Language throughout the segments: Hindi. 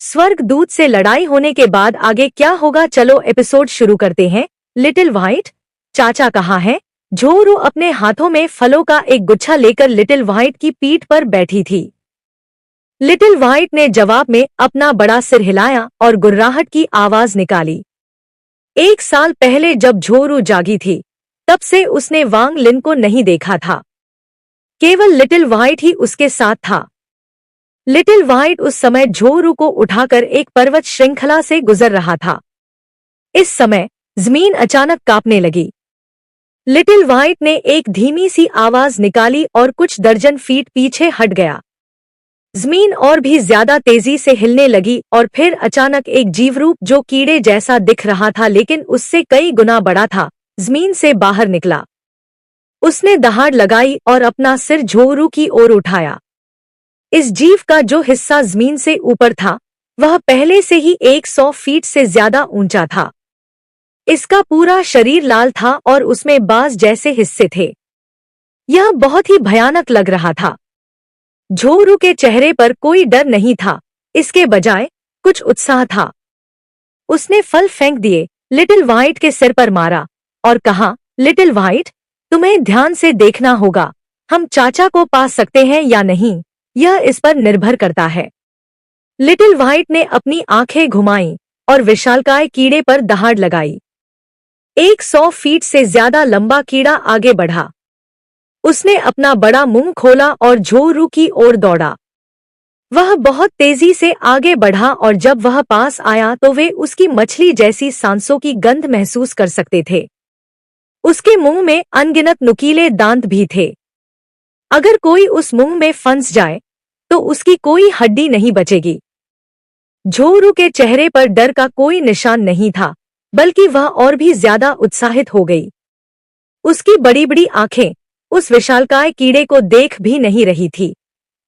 स्वर्ग दूत से लड़ाई होने के बाद आगे क्या होगा, चलो एपिसोड शुरू करते हैं। लिटिल व्हाइट, चाचा कहाँ है? झोरू अपने हाथों में फलों का एक गुच्छा लेकर लिटिल व्हाइट की पीठ पर बैठी थी। लिटिल व्हाइट ने जवाब में अपना बड़ा सिर हिलाया और गुर्राहट की आवाज निकाली। 1 साल पहले जब झोरू जागी थी, तब से उसने वांग लिन को नहीं देखा था। केवल लिटिल व्हाइट ही उसके साथ था। लिटिल व्हाइट उस समय झोरू को उठाकर एक पर्वत श्रृंखला से गुजर रहा था। इस समय जमीन अचानक कांपने लगी। लिटिल व्हाइट ने एक धीमी सी आवाज निकाली और कुछ दर्जन फीट पीछे हट गया। जमीन और भी ज्यादा तेजी से हिलने लगी और फिर अचानक एक जीवरूप जो कीड़े जैसा दिख रहा था लेकिन उससे कई गुना बड़ा था, जमीन से बाहर निकला। उसने दहाड़ लगाई और अपना सिर झोरू की ओर उठाया। इस जीव का जो हिस्सा जमीन से ऊपर था, वह पहले से ही 100 फीट से ज्यादा ऊंचा था। इसका पूरा शरीर लाल था और उसमें बाज जैसे हिस्से थे। यह बहुत ही भयानक लग रहा था। झोरू के चेहरे पर कोई डर नहीं था, इसके बजाय कुछ उत्साह था। उसने फल फेंक दिए, लिटिल व्हाइट के सिर पर मारा और कहा, लिटिल व्हाइट, तुम्हें ध्यान से देखना होगा। हम चाचा को पा सकते हैं या नहीं, यह इस पर निर्भर करता है। लिटिल व्हाइट ने अपनी आंखें घुमाईं और विशालकाय कीड़े पर दहाड़ लगाई। 100 फीट से ज्यादा लंबा कीड़ा आगे बढ़ा। उसने अपना बड़ा मुंह खोला और झोरू की ओर दौड़ा। वह बहुत तेजी से आगे बढ़ा और जब वह पास आया तो वे उसकी मछली जैसी सांसों की गंध महसूस कर सकते थे। उसके मुंह में अनगिनत नुकीले दांत भी थे। अगर कोई उस मुंह में फंस जाए तो उसकी कोई हड्डी नहीं बचेगी। झोरू के चेहरे पर डर का कोई निशान नहीं था, बल्कि वह और भी ज्यादा उत्साहित हो गई। उसकी बड़ी बड़ी आंखें उस विशालकाय कीड़े को देख भी नहीं रही थी,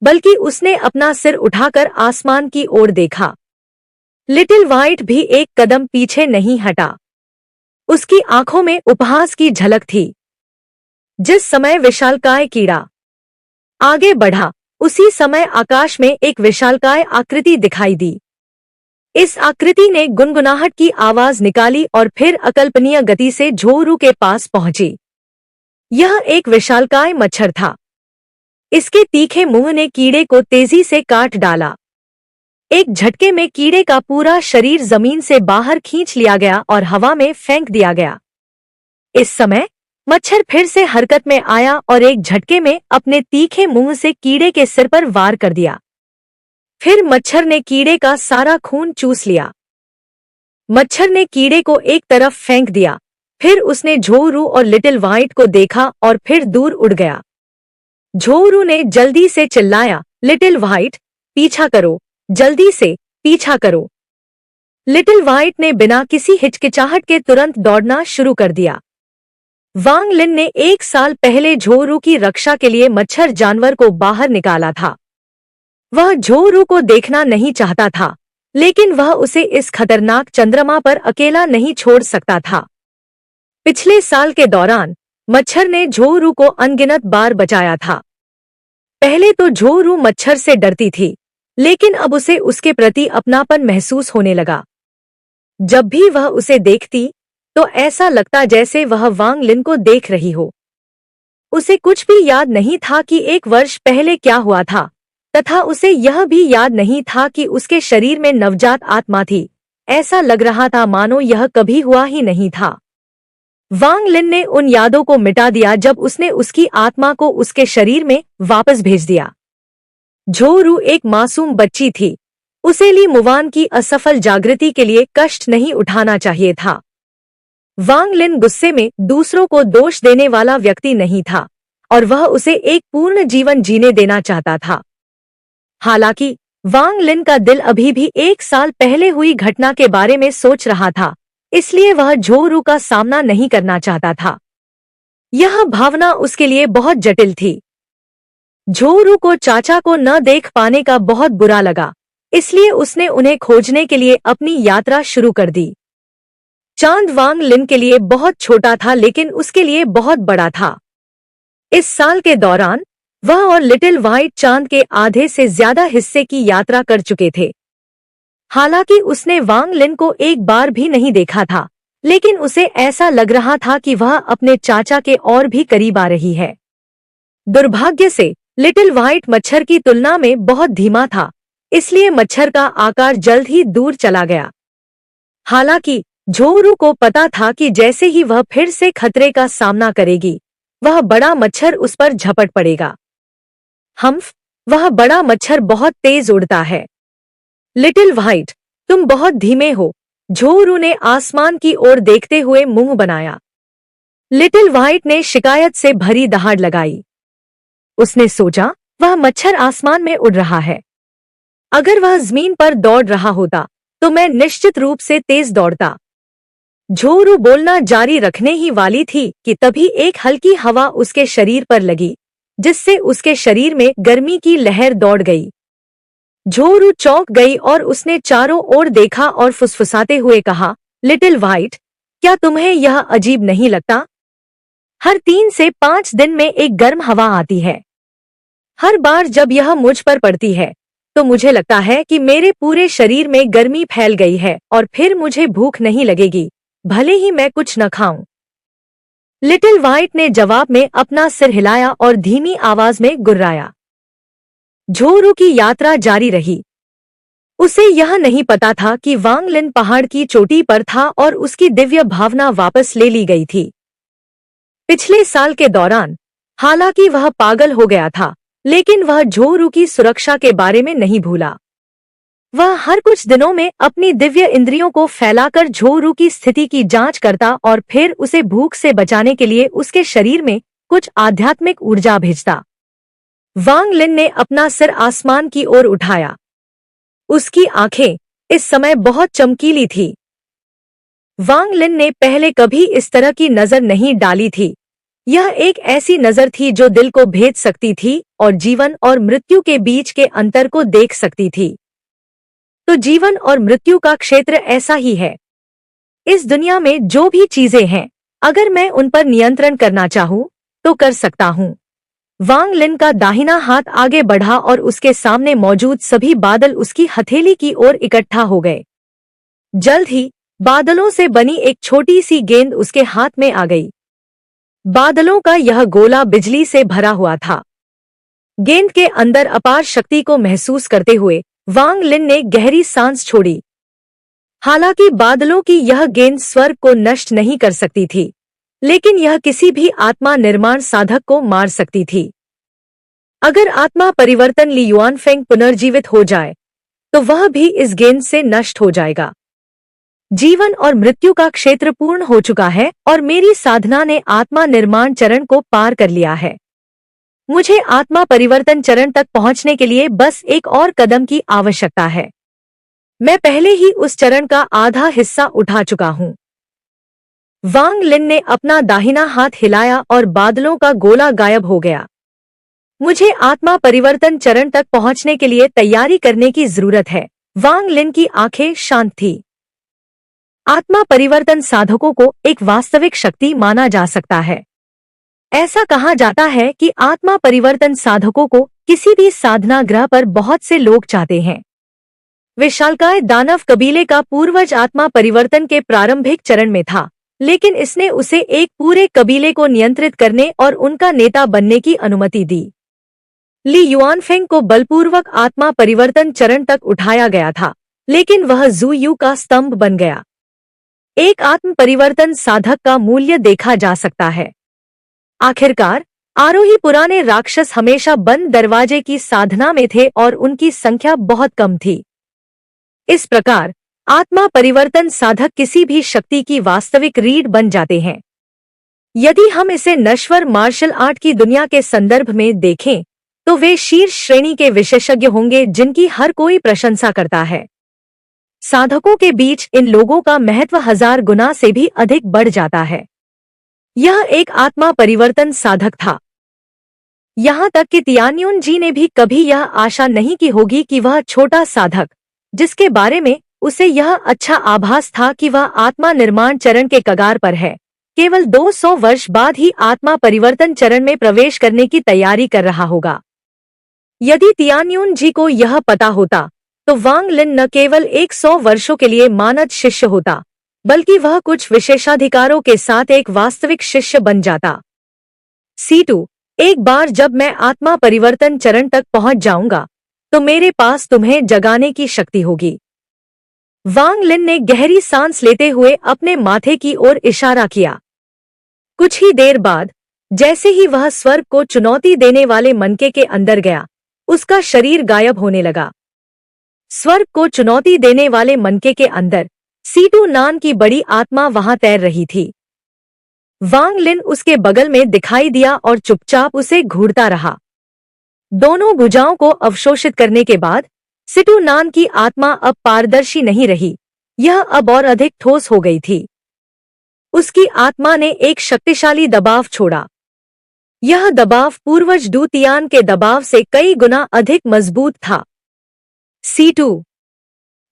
बल्कि उसने अपना सिर उठाकर आसमान की ओर देखा। लिटिल व्हाइट भी एक कदम पीछे नहीं हटा। उसकी आंखों में उपहास की झलक थी। जिस समय विशालकाय कीड़ा आगे बढ़ा, उसी समय आकाश में एक विशालकाय आकृति दिखाई दी। इस आकृति ने गुनगुनाहट की आवाज निकाली और फिर अकल्पनीय गति से झोरू के पास पहुंची। यह एक विशालकाय मच्छर था। इसके तीखे मुंह ने कीड़े को तेजी से काट डाला। एक झटके में कीड़े का पूरा शरीर जमीन से बाहर खींच लिया गया और हवा में फेंक दिया गया। इस समय मच्छर फिर से हरकत में आया और एक झटके में अपने तीखे मुंह से कीड़े के सिर पर वार कर दिया। फिर मच्छर ने कीड़े का सारा खून चूस लिया। मच्छर ने कीड़े को एक तरफ फेंक दिया। फिर उसने झोरू और लिटिल व्हाइट को देखा और फिर दूर उड़ गया। झोरू ने जल्दी से चिल्लाया, लिटिल व्हाइट, पीछा करो, जल्दी से पीछा करो। लिटिल व्हाइट ने बिना किसी हिचकिचाहट के तुरंत दौड़ना शुरू कर दिया। वांग लिन ने 1 साल पहले झोरू की रक्षा के लिए मच्छर जानवर को बाहर निकाला था। वह झोरू को देखना नहीं चाहता था, लेकिन वह उसे इस खतरनाक चंद्रमा पर अकेला नहीं छोड़ सकता था। पिछले साल के दौरान मच्छर ने झोरू को अनगिनत बार बचाया था। पहले तो झोरू मच्छर से डरती थी, लेकिन अब उसे उसके प्रति अपनापन महसूस होने लगा। जब भी वह उसे देखती तो ऐसा लगता जैसे वह वांग लिन को देख रही हो। उसे कुछ भी याद नहीं था कि 1 वर्ष पहले क्या हुआ था, तथा उसे यह भी याद नहीं था कि उसके शरीर में नवजात आत्मा थी। ऐसा लग रहा था मानो यह कभी हुआ ही नहीं था। वांग लिन ने उन यादों को मिटा दिया जब उसने उसकी आत्मा को उसके शरीर में वापस भेज दिया। झोरू एक मासूम बच्ची थी। उसे ली मुवान की असफल जागृति के लिए कष्ट नहीं उठाना चाहिए था। वांग लिन गुस्से में दूसरों को दोष देने वाला व्यक्ति नहीं था और वह उसे एक पूर्ण जीवन जीने देना चाहता था। हालांकि वांग लिन का दिल अभी भी 1 साल पहले हुई घटना के बारे में सोच रहा था, इसलिए वह झोरू का सामना नहीं करना चाहता था। यह भावना उसके लिए बहुत जटिल थी। झोरू को चाचा को न देख पाने का बहुत बुरा लगा, इसलिए उसने उन्हें खोजने के लिए अपनी यात्रा शुरू कर दी। चांद वांग लिन के लिए बहुत छोटा था, लेकिन उसके लिए बहुत बड़ा था। इस साल के दौरान वह और लिटिल व्हाइट चांद के आधे से ज्यादा हिस्से की यात्रा कर चुके थे। हालांकि उसने वांग लिन को एक बार भी नहीं देखा था, लेकिन उसे ऐसा लग रहा था कि वह अपने चाचा के और भी करीब आ रही है। दुर्भाग्य से लिटिल व्हाइट मच्छर की तुलना में बहुत धीमा था, इसलिए मच्छर का आकार जल्द ही दूर चला गया। हालांकि झोरू को पता था कि जैसे ही वह फिर से खतरे का सामना करेगी, वह बड़ा मच्छर उस पर झपट पड़ेगा। हम्फ, वह बड़ा मच्छर बहुत तेज उड़ता है। लिटिल व्हाइट, तुम बहुत धीमे हो, झोरू ने आसमान की ओर देखते हुए मुंह बनाया। लिटिल व्हाइट ने शिकायत से भरी दहाड़ लगाई। उसने सोचा, वह मच्छर आसमान में उड़ रहा है। अगर वह जमीन पर दौड़ रहा होता तो मैं निश्चित रूप से तेज दौड़ता। झोरू बोलना जारी रखने ही वाली थी कि तभी एक हल्की हवा उसके शरीर पर लगी, जिससे उसके शरीर में गर्मी की लहर दौड़ गई। झोरू चौंक गई और उसने चारों ओर देखा और फुसफुसाते हुए कहा, लिटिल व्हाइट, क्या तुम्हें यह अजीब नहीं लगता? हर 3 से 5 दिन में एक गर्म हवा आती है। हर बार जब यह मुझ पर पड़ती है तो मुझे लगता है कि मेरे पूरे शरीर में गर्मी फैल गई है और फिर मुझे भूख नहीं लगेगी, भले ही मैं कुछ न खाऊं। लिटिल व्हाइट ने जवाब में अपना सिर हिलाया और धीमी आवाज में गुर्राया। झोरू की यात्रा जारी रही। उसे यह नहीं पता था कि वांग लिन पहाड़ की चोटी पर था और उसकी दिव्य भावना वापस ले ली गई थी। पिछले साल के दौरान, हालांकि वह पागल हो गया था, लेकिन वह झोरू की सुरक्षा के बारे में नहीं भूला। वह हर कुछ दिनों में अपनी दिव्य इंद्रियों को फैलाकर झोरू की स्थिति की जांच करता और फिर उसे भूख से बचाने के लिए उसके शरीर में कुछ आध्यात्मिक ऊर्जा भेजता। वांग लिन ने अपना सिर आसमान की ओर उठाया। उसकी आंखें इस समय बहुत चमकीली थी। वांग लिन ने पहले कभी इस तरह की नजर नहीं डाली थी। यह एक ऐसी नजर थी जो दिल को भेद सकती थी और जीवन और मृत्यु के बीच के अंतर को देख सकती थी। तो जीवन और मृत्यु का क्षेत्र ऐसा ही है। इस दुनिया में जो भी चीजें हैं, अगर मैं उन पर नियंत्रण करना चाहूं तो कर सकता हूं। वांग लिन का दाहिना हाथ आगे बढ़ा और उसके सामने मौजूद सभी बादल उसकी हथेली की ओर इकट्ठा हो गए। जल्द ही बादलों से बनी एक छोटी सी गेंद उसके हाथ में आ गई। बादलों का यह गोला बिजली से भरा हुआ था। गेंद के अंदर अपार शक्ति को महसूस करते हुए वांग लिन ने गहरी सांस छोड़ी। हालांकि बादलों की यह गेंद स्वर्ग को नष्ट नहीं कर सकती थी, लेकिन यह किसी भी आत्मा निर्माण साधक को मार सकती थी। अगर आत्मा परिवर्तन ली युआनफेंग पुनर्जीवित हो जाए तो वह भी इस गेंद से नष्ट हो जाएगा। जीवन और मृत्यु का क्षेत्र पूर्ण हो चुका है और मेरी साधना ने आत्मा निर्माण चरण को पार कर लिया है। मुझे आत्मा परिवर्तन चरण तक पहुंचने के लिए बस एक और कदम की आवश्यकता है। मैं पहले ही उस चरण का आधा हिस्सा उठा चुका हूं। वांग लिन ने अपना दाहिना हाथ हिलाया और बादलों का गोला गायब हो गया। मुझे आत्मा परिवर्तन चरण तक पहुंचने के लिए तैयारी करने की जरूरत है। वांग लिन की आंखें शांत थी। आत्मा परिवर्तन साधकों को एक वास्तविक शक्ति माना जा सकता है। ऐसा कहा जाता है कि आत्मा परिवर्तन साधकों को किसी भी साधना ग्रह पर बहुत से लोग चाहते हैं। विशालकाय दानव कबीले का पूर्वज आत्मा परिवर्तन के प्रारंभिक चरण में था, लेकिन इसने उसे एक पूरे कबीले को नियंत्रित करने और उनका नेता बनने की अनुमति दी। ली युआनफेंग को बलपूर्वक आत्मा परिवर्तन चरण तक उठाया गया था, लेकिन वह जू यू का स्तंभ बन गया। एक आत्म परिवर्तन साधक का मूल्य देखा जा सकता है। आखिरकार आरोही पुराने राक्षस हमेशा बंद दरवाजे की साधना में थे और उनकी संख्या बहुत कम थी। इस प्रकार आत्मा परिवर्तन साधक किसी भी शक्ति की वास्तविक रीढ़ बन जाते हैं। यदि हम इसे नश्वर मार्शल आर्ट की दुनिया के संदर्भ में देखें तो वे शीर्ष श्रेणी के विशेषज्ञ होंगे जिनकी हर कोई प्रशंसा करता है। साधकों के बीच इन लोगों का महत्व 1000 गुना से भी अधिक बढ़ जाता है। यह एक आत्मा परिवर्तन साधक था। यहाँ तक कि तियान्युन जी ने भी कभी यह आशा नहीं की होगी कि वह छोटा साधक, जिसके बारे में उसे यह अच्छा आभास था कि वह आत्मा निर्माण चरण के कगार पर है, केवल 200 वर्ष बाद ही आत्मा परिवर्तन चरण में प्रवेश करने की तैयारी कर रहा होगा। यदि तियान्युन जी को यह पता होता तो वांग लिन न केवल 100 वर्षों के लिए मानद शिष्य होता, बल्कि वह कुछ विशेषाधिकारों के साथ एक वास्तविक शिष्य बन जाता। C2, एक बार जब मैं आत्मा परिवर्तन चरण तक पहुंच जाऊंगा तो मेरे पास तुम्हें जगाने की शक्ति होगी। वांग लिन ने गहरी सांस लेते हुए अपने माथे की ओर इशारा किया। कुछ ही देर बाद, जैसे ही वह स्वर्ग को चुनौती देने वाले मनके के अंदर गया, उसका शरीर गायब होने लगा। स्वर्ग को चुनौती देने वाले मनके के अंदर C2 नाम की बड़ी आत्मा वहां तैर रही थी। वांग लिन उसके बगल में दिखाई दिया और चुपचाप उसे घूरता रहा। दोनों भुजाओं को अवशोषित करने के बाद C2 नाम की आत्मा अब पारदर्शी नहीं रही, यह अब और अधिक ठोस हो गई थी। उसकी आत्मा ने एक शक्तिशाली दबाव छोड़ा। यह दबाव पूर्वज डूतियान के दबाव से कई गुना अधिक मजबूत था। C2,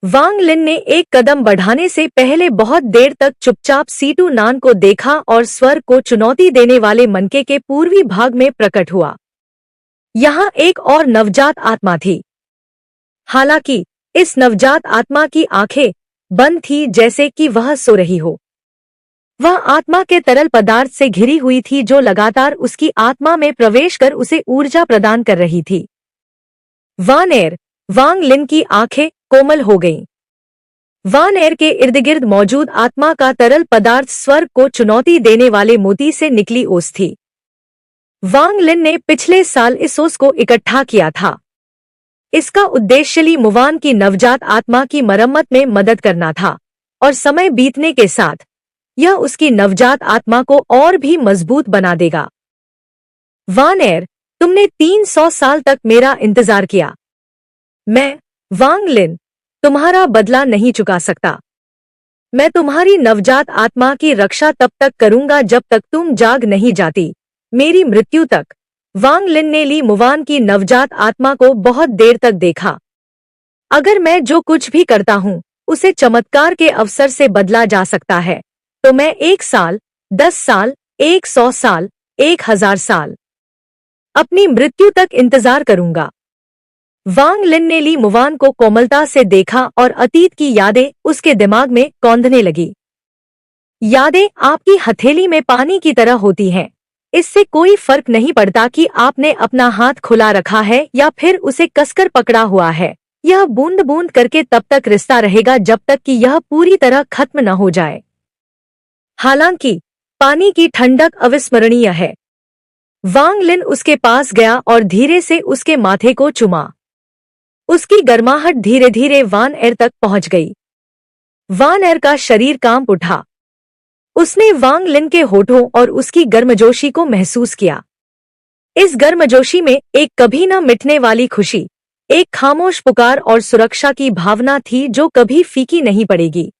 वांग लिन ने एक कदम बढ़ाने से पहले बहुत देर तक चुपचाप C2 नान को देखा और स्वर्ग को चुनौती देने वाले मनके के पूर्वी भाग में प्रकट हुआ। यहाँ एक और नवजात आत्मा थी। हालांकि इस नवजात आत्मा की आंखें बंद थी, जैसे कि वह सो रही हो। वह आत्मा के तरल पदार्थ से घिरी हुई थी जो लगातार उसकी आत्मा में प्रवेश कर उसे ऊर्जा प्रदान कर रही थी। वांग लिन की आंखें कोमल हो गईं। वानएर के इर्दगिर्द मौजूद आत्मा का तरल पदार्थ स्वर्ग को चुनौती देने वाले मोती से निकली ओस थी। वांग लिन ने पिछले साल इस ओस को इकट्ठा किया था। इसका उद्देश्य ली मुवान की नवजात आत्मा की मरम्मत में मदद करना था, और समय बीतने के साथ यह उसकी नवजात आत्मा को और भी मजबूत बना देगा। वानएर, तुमने 300 साल तक मेरा इंतजार किया। मैं, वांग लिन, तुम्हारा बदला नहीं चुका सकता। मैं तुम्हारी नवजात आत्मा की रक्षा तब तक करूंगा जब तक तुम जाग नहीं जाती, मेरी मृत्यु तक। वांग लिन ने ली मुवान की नवजात आत्मा को बहुत देर तक देखा। अगर मैं जो कुछ भी करता हूँ उसे चमत्कार के अवसर से बदला जा सकता है, तो मैं 1 साल, 10 साल, 100 साल, 1000 साल अपनी मृत्यु तक इंतजार करूंगा। वांग लिन ने ली मुवान को कोमलता से देखा और अतीत की यादें उसके दिमाग में कौंधने लगी। यादें आपकी हथेली में पानी की तरह होती हैं। इससे कोई फर्क नहीं पड़ता कि आपने अपना हाथ खुला रखा है या फिर उसे कसकर पकड़ा हुआ है। यह बूंद बूंद करके तब तक रिश्ता रहेगा जब तक कि यह पूरी तरह खत्म न हो जाए। हालांकि पानी की ठंडक अविस्मरणीय है। वांग लिन उसके पास गया और धीरे से उसके माथे को चुमा। उसकी गर्माहट धीरे धीरे वानएर तक पहुंच गई। वानएर का शरीर कांप उठा। उसने वांग लिन के होठों और उसकी गर्मजोशी को महसूस किया। इस गर्मजोशी में एक कभी न मिटने वाली खुशी, एक खामोश पुकार और सुरक्षा की भावना थी जो कभी फीकी नहीं पड़ेगी।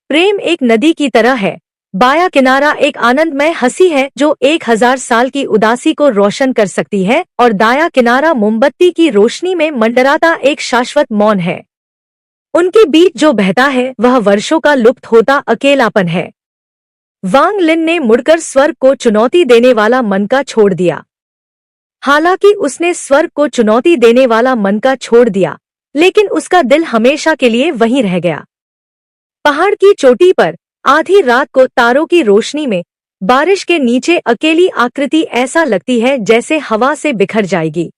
प्रेम एक नदी की तरह है। बाया किनारा एक आनंदमय हंसी है जो 1000 साल की उदासी को रोशन कर सकती है, और दाया किनारा मोमबत्ती की रोशनी में मंडराता एक शाश्वत मौन है। उनके बीच जो बहता है वह वर्षों का लुप्त होता अकेलापन है। वांग लिन ने मुड़कर स्वर्ग को चुनौती देने वाला मनका छोड़ दिया। हालांकि उसने स्वर्ग को चुनौती देने वाला मनका छोड़ दिया, लेकिन उसका दिल हमेशा के लिए वहीं रह गया। पहाड़ की चोटी पर आधी रात को तारों की रोशनी में बारिश के नीचे अकेली आकृति ऐसा लगती है जैसे हवा से बिखर जाएगी।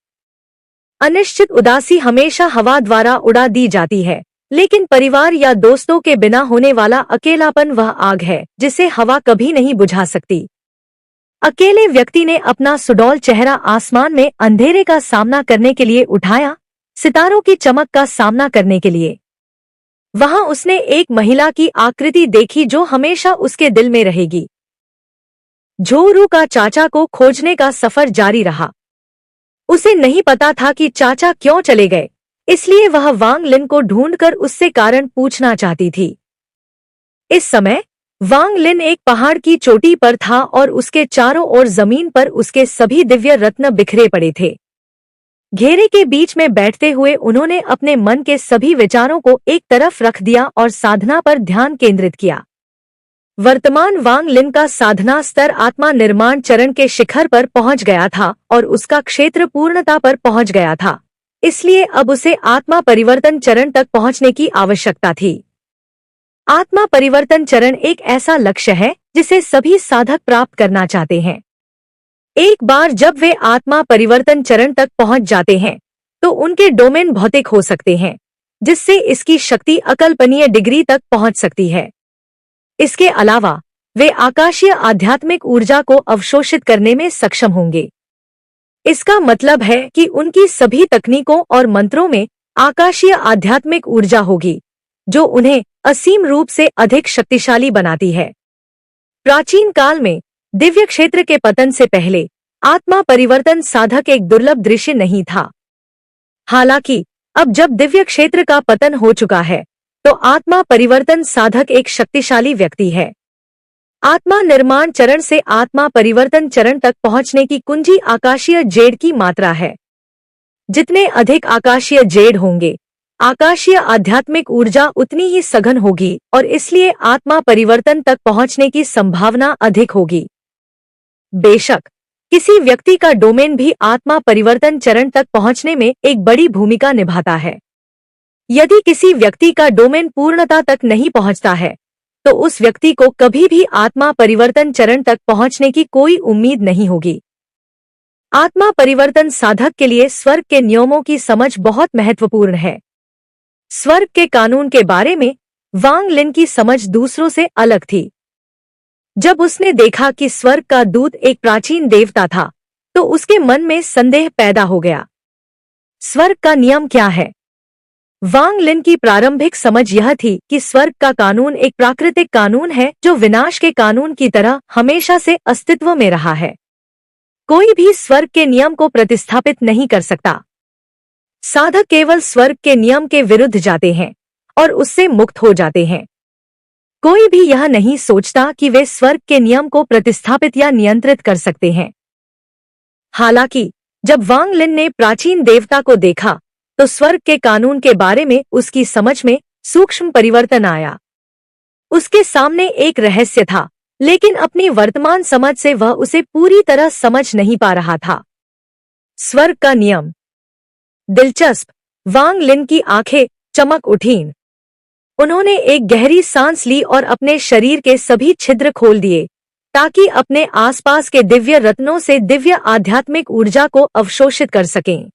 अनिश्चित उदासी हमेशा हवा द्वारा उड़ा दी जाती है, लेकिन परिवार या दोस्तों के बिना होने वाला अकेलापन वह आग है जिसे हवा कभी नहीं बुझा सकती। अकेले व्यक्ति ने अपना सुडौल चेहरा आसमान में अंधेरे का सामना करने के लिए उठाया, सितारों की चमक का सामना करने के लिए। वहां उसने एक महिला की आकृति देखी जो हमेशा उसके दिल में रहेगी। झोरू का चाचा को खोजने का सफर जारी रहा। उसे नहीं पता था कि चाचा क्यों चले गए, इसलिए वह वांग लिन को ढूंढकर उससे कारण पूछना चाहती थी। इस समय वांग लिन एक पहाड़ की चोटी पर था और उसके चारों ओर जमीन पर उसके सभी दिव्य रत्न बिखरे पड़े थे। घेरे के बीच में बैठते हुए उन्होंने अपने मन के सभी विचारों को एक तरफ रख दिया और साधना पर ध्यान केंद्रित किया। वर्तमान वांग लिन का साधना स्तर आत्मा निर्माण चरण के शिखर पर पहुंच गया था और उसका क्षेत्र पूर्णता पर पहुंच गया था। इसलिए अब उसे आत्मा परिवर्तन चरण तक पहुंचने की आवश्यकता थी। आत्मा परिवर्तन चरण एक ऐसा लक्ष्य है जिसे सभी साधक प्राप्त करना चाहते हैं। एक बार जब वे आत्मा परिवर्तन चरण तक पहुंच जाते हैं तो उनके डोमेन भौतिक हो सकते हैं, जिससे इसकी शक्ति अकल्पनीय डिग्री तक पहुंच सकती है। इसके अलावा वे आकाशीय आध्यात्मिक ऊर्जा को अवशोषित करने में सक्षम होंगे। इसका मतलब है कि उनकी सभी तकनीकों और मंत्रों में आकाशीय आध्यात्मिक ऊर्जा होगी, जो उन्हें असीम रूप से अधिक शक्तिशाली बनाती है। प्राचीन काल में दिव्य क्षेत्र के पतन से पहले आत्मा परिवर्तन साधक एक दुर्लभ दृश्य नहीं था। हालांकि अब जब दिव्य क्षेत्र का पतन हो चुका है तो आत्मा परिवर्तन साधक एक शक्तिशाली व्यक्ति है। आत्मा निर्माण चरण से आत्मा परिवर्तन चरण तक पहुंचने की कुंजी आकाशीय जेड की मात्रा है। जितने अधिक आकाशीय जेड होंगे, आकाशीय आध्यात्मिक ऊर्जा उतनी ही सघन होगी और इसलिए आत्मा परिवर्तन तक पहुंचने की संभावना अधिक होगी। बेशक किसी व्यक्ति का डोमेन भी आत्मा परिवर्तन चरण तक पहुंचने में एक बड़ी भूमिका निभाता है। यदि किसी व्यक्ति का डोमेन पूर्णता तक नहीं पहुंचता है तो उस व्यक्ति को कभी भी आत्मा परिवर्तन चरण तक पहुंचने की कोई उम्मीद नहीं होगी। आत्मा परिवर्तन साधक के लिए स्वर्ग के नियमों की समझ बहुत महत्वपूर्ण है। स्वर्ग के कानून के बारे में वांग लिन की समझ दूसरों से अलग थी। जब उसने देखा कि स्वर्ग का दूत एक प्राचीन देवता था तो उसके मन में संदेह पैदा हो गया। स्वर्ग का नियम क्या है? वांग लिन की प्रारंभिक समझ यह थी कि स्वर्ग का कानून एक प्राकृतिक कानून है जो विनाश के कानून की तरह हमेशा से अस्तित्व में रहा है। कोई भी स्वर्ग के नियम को प्रतिस्थापित नहीं कर सकता। साधक केवल स्वर्ग के नियम के विरुद्ध जाते हैं और उससे मुक्त हो जाते हैं। कोई भी यह नहीं सोचता कि वे स्वर्ग के नियम को प्रतिस्थापित या नियंत्रित कर सकते हैं। हालांकि जब वांग लिन ने प्राचीन देवता को देखा तो स्वर्ग के कानून के बारे में उसकी समझ में सूक्ष्म परिवर्तन आया। उसके सामने एक रहस्य था, लेकिन अपनी वर्तमान समझ से वह उसे पूरी तरह समझ नहीं पा रहा था। स्वर्ग का नियम दिलचस्प। वांग लिन की आंखें चमक उठीं। उन्होंने एक गहरी सांस ली और अपने शरीर के सभी छिद्र खोल दिए ताकि अपने आसपास के दिव्य रत्नों से दिव्य आध्यात्मिक ऊर्जा को अवशोषित कर सकें।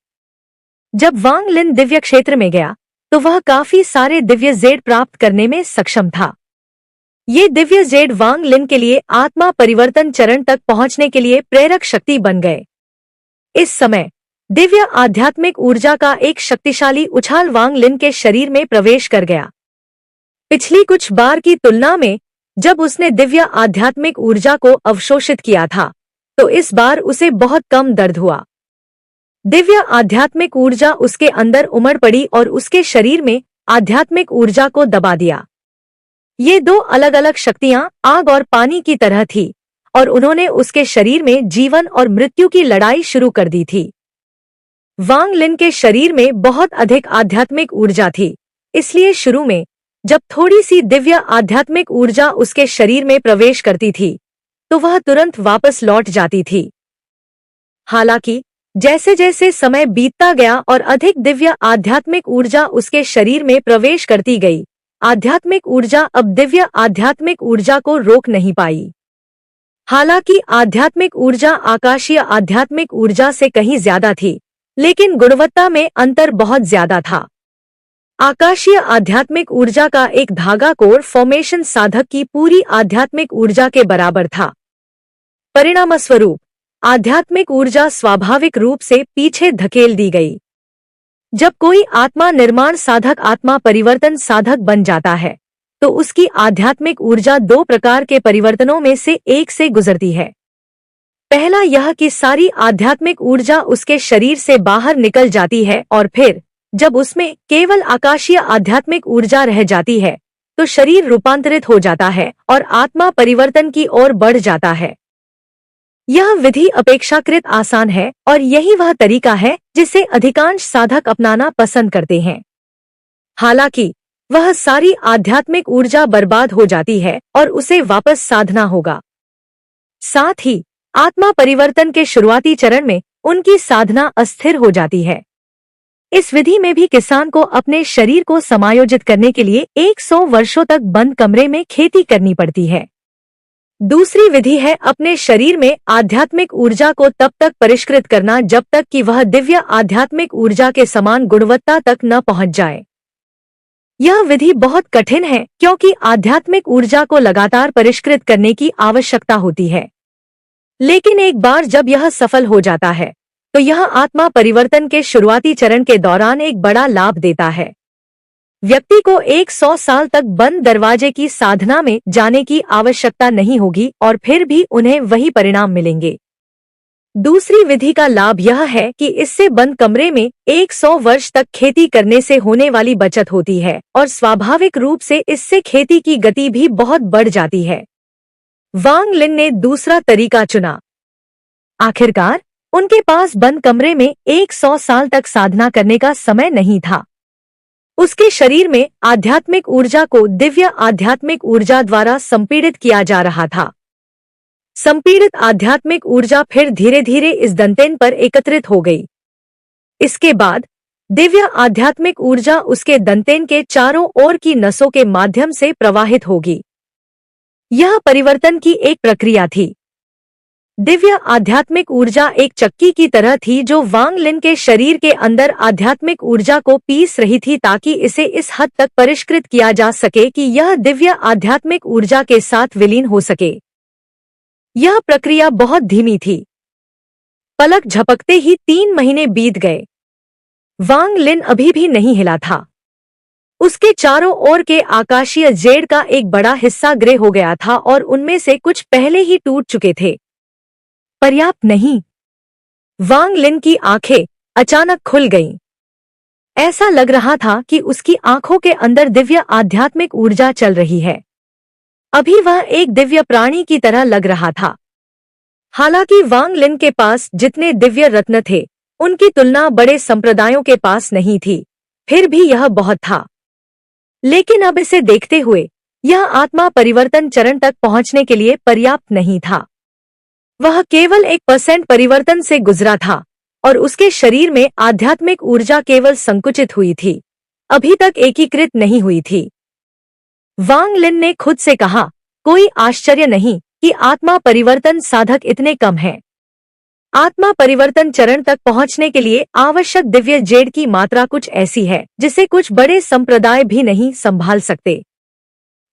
जब वांग लिन दिव्य क्षेत्र में गया तो वह काफी सारे दिव्य जेड प्राप्त करने में सक्षम था। ये दिव्य जेड वांग लिन के लिए आत्मा परिवर्तन चरण तक पहुंचने के लिए प्रेरक शक्ति बन गए। इस समय दिव्य आध्यात्मिक ऊर्जा का एक शक्तिशाली उछाल वांग लिन के शरीर में प्रवेश कर गया। पिछली कुछ बार की तुलना में जब उसने दिव्य आध्यात्मिक ऊर्जा को अवशोषित किया था तो इस बार उसे बहुत कम दर्द हुआ। दिव्य आध्यात्मिक ऊर्जा उसके अंदर उमड़ पड़ी और उसके शरीर में आध्यात्मिक ऊर्जा को दबा दिया। ये दो अलग अलग शक्तियां आग और पानी की तरह थी और उन्होंने उसके शरीर में जीवन और मृत्यु की लड़ाई शुरू कर दी थी। वांग लिन के शरीर में बहुत अधिक आध्यात्मिक ऊर्जा थी, इसलिए शुरू में जब थोड़ी सी दिव्य आध्यात्मिक ऊर्जा उसके शरीर में प्रवेश करती थी तो वह तुरंत वापस लौट जाती थी। हालांकि जैसे जैसे समय बीतता गया और अधिक दिव्य आध्यात्मिक ऊर्जा उसके शरीर में प्रवेश करती गई, आध्यात्मिक ऊर्जा अब दिव्य आध्यात्मिक ऊर्जा को रोक नहीं पाई। हालांकि आध्यात्मिक ऊर्जा आकाशीय आध्यात्मिक ऊर्जा से कहीं ज्यादा थी, लेकिन गुणवत्ता में अंतर बहुत ज्यादा था। आकाशीय आध्यात्मिक ऊर्जा का एक धागा कोर फॉर्मेशन साधक की पूरी आध्यात्मिक ऊर्जा के बराबर था। परिणामस्वरूप आध्यात्मिक ऊर्जा स्वाभाविक रूप से पीछे धकेल दी गई। जब कोई आत्मा निर्माण साधक आत्मा परिवर्तन साधक बन जाता है तो उसकी आध्यात्मिक ऊर्जा दो प्रकार के परिवर्तनों में से एक से गुजरती है। पहला यह कि सारी आध्यात्मिक ऊर्जा उसके शरीर से बाहर निकल जाती है और फिर जब उसमें केवल आकाशीय आध्यात्मिक ऊर्जा रह जाती है तो शरीर रूपांतरित हो जाता है और आत्मा परिवर्तन की ओर बढ़ जाता है। यह विधि अपेक्षाकृत आसान है और यही वह तरीका है जिसे अधिकांश साधक अपनाना पसंद करते हैं। हालांकि वह सारी आध्यात्मिक ऊर्जा बर्बाद हो जाती है और उसे वापस साधना होगा। साथ ही आत्मा परिवर्तन के शुरुआती चरण में उनकी साधना अस्थिर हो जाती है। इस विधि में भी किसान को अपने शरीर को समायोजित करने के लिए 100 वर्षों तक बंद कमरे में खेती करनी पड़ती है। दूसरी विधि है अपने शरीर में आध्यात्मिक ऊर्जा को तब तक परिष्कृत करना जब तक कि वह दिव्य आध्यात्मिक ऊर्जा के समान गुणवत्ता तक न पहुंच जाए। यह विधि बहुत कठिन है क्योंकि आध्यात्मिक ऊर्जा को लगातार परिष्कृत करने की आवश्यकता होती है। लेकिन एक बार जब यह सफल हो जाता है तो यह आत्मा परिवर्तन के शुरुआती चरण के दौरान एक बड़ा लाभ देता है। व्यक्ति को 100 साल तक बंद दरवाजे की साधना में जाने की आवश्यकता नहीं होगी और फिर भी उन्हें वही परिणाम मिलेंगे। दूसरी विधि का लाभ यह है कि इससे बंद कमरे में 100 वर्ष तक खेती करने से होने वाली बचत होती है और स्वाभाविक रूप से इससे खेती की गति भी बहुत बढ़ जाती है। वांग लिन ने दूसरा तरीका चुना। आखिरकार उनके पास बंद कमरे में 100 साल तक साधना करने का समय नहीं था। उसके शरीर में आध्यात्मिक ऊर्जा को दिव्य आध्यात्मिक ऊर्जा द्वारा संपीड़ित किया जा रहा था। संपीड़ित आध्यात्मिक ऊर्जा फिर धीरे धीरे इस दंतेन पर एकत्रित हो गई। इसके बाद दिव्य आध्यात्मिक ऊर्जा उसके दंतेन के चारों ओर की नसों के माध्यम से प्रवाहित होगी। यह परिवर्तन की एक प्रक्रिया थी। दिव्य आध्यात्मिक ऊर्जा एक चक्की की तरह थी जो वांग लिन के शरीर के अंदर आध्यात्मिक ऊर्जा को पीस रही थी ताकि इसे इस हद तक परिष्कृत किया जा सके कि यह दिव्य आध्यात्मिक ऊर्जा के साथ विलीन हो सके। यह प्रक्रिया बहुत धीमी थी। पलक झपकते ही 3 महीने बीत गए। वांग लिन अभी भी नहीं हिला था। उसके चारों ओर के आकाशीय जेड का एक बड़ा हिस्सा ग्रे हो गया था और उनमें से कुछ पहले ही टूट चुके थे। पर्याप्त नहीं। वांग लिन की आंखें अचानक खुल गईं। ऐसा लग रहा था कि उसकी आंखों के अंदर दिव्य आध्यात्मिक ऊर्जा चल रही है। अभी वह एक दिव्य प्राणी की तरह लग रहा था। हालांकि वांग लिन के पास जितने दिव्य रत्न थे उनकी तुलना बड़े संप्रदायों के पास नहीं थी, फिर भी यह बहुत था। लेकिन अब इसे देखते हुए यह आत्मा परिवर्तन चरण तक पहुंचने के लिए पर्याप्त नहीं था। वह केवल 1% परिवर्तन से गुजरा था और उसके शरीर में आध्यात्मिक ऊर्जा केवल संकुचित हुई थी, अभी तक एकीकृत नहीं हुई थी। वांग लिन ने खुद से कहा, कोई आश्चर्य नहीं कि आत्मा परिवर्तन साधक इतने कम हैं। आत्मा परिवर्तन चरण तक पहुंचने के लिए आवश्यक दिव्य जेड की मात्रा कुछ ऐसी है जिसे कुछ बड़े संप्रदाय भी नहीं संभाल सकते।